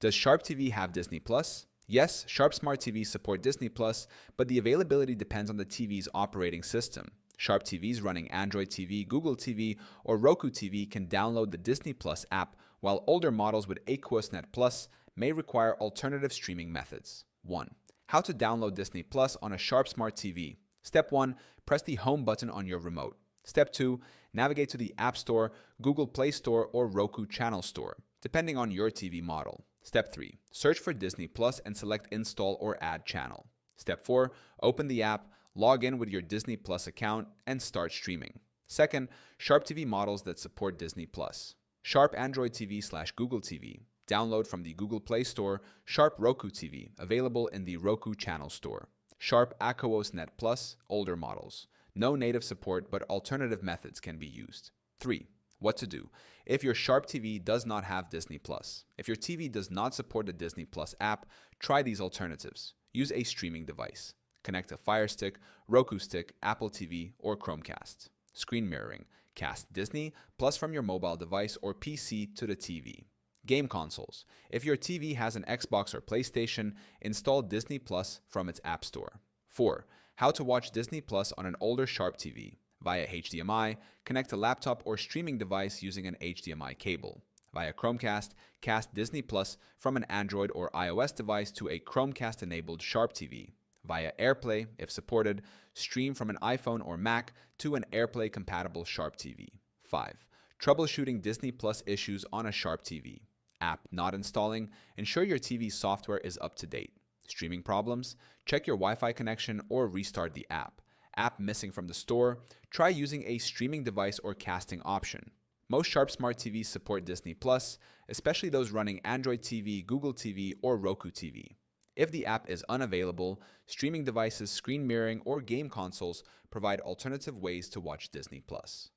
Does Sharp TV have Disney Plus? Yes, Sharp Smart TVs support Disney Plus, but the availability depends on the TV's operating system. Sharp TVs running Android TV, Google TV, or Roku TV can download the Disney Plus app, while older models with Aquosnet Plus may require alternative streaming methods. 1. How to download Disney Plus on a Sharp Smart TV. Step 1. Press the Home button on your remote. Step 2. Navigate to the App Store, Google Play Store, or Roku Channel Store, depending on your TV model. Step 3. Search for Disney Plus and select Install or Add Channel. Step 4. Open the app, log in with your Disney Plus account, and start streaming. Second, Sharp TV models that support Disney Plus. Sharp Android TV/Google TV. Download from the Google Play Store. Sharp Roku TV, available in the Roku Channel Store. Sharp Aquosnet Plus, older models. No native support, but alternative methods can be used. 3. What to do if your Sharp TV does not have Disney Plus. If your TV does not support the Disney Plus app, try these alternatives. Use a streaming device. Connect a Fire Stick, Roku Stick, Apple TV, or Chromecast. Screen mirroring. Cast Disney Plus from your mobile device or PC to the TV. Game consoles. If your TV has an Xbox or PlayStation, install Disney Plus from its App Store. 4. How to watch Disney Plus on an older Sharp TV. Via HDMI, connect a laptop or streaming device using an HDMI cable. Via Chromecast, cast Disney Plus from an Android or iOS device to a Chromecast-enabled Sharp TV. Via AirPlay, if supported, stream from an iPhone or Mac to an AirPlay-compatible Sharp TV. 5. Troubleshooting Disney Plus issues on a Sharp TV. App not installing, ensure your TV's software is up to date. Streaming problems? Check your Wi-Fi connection or restart the app. App missing from the store? Try using a streaming device or casting option. Most Sharp Smart TVs support Disney Plus, especially those running Android TV, Google TV, or Roku TV. If the app is unavailable, streaming devices, screen mirroring, or game consoles provide alternative ways to watch Disney Plus.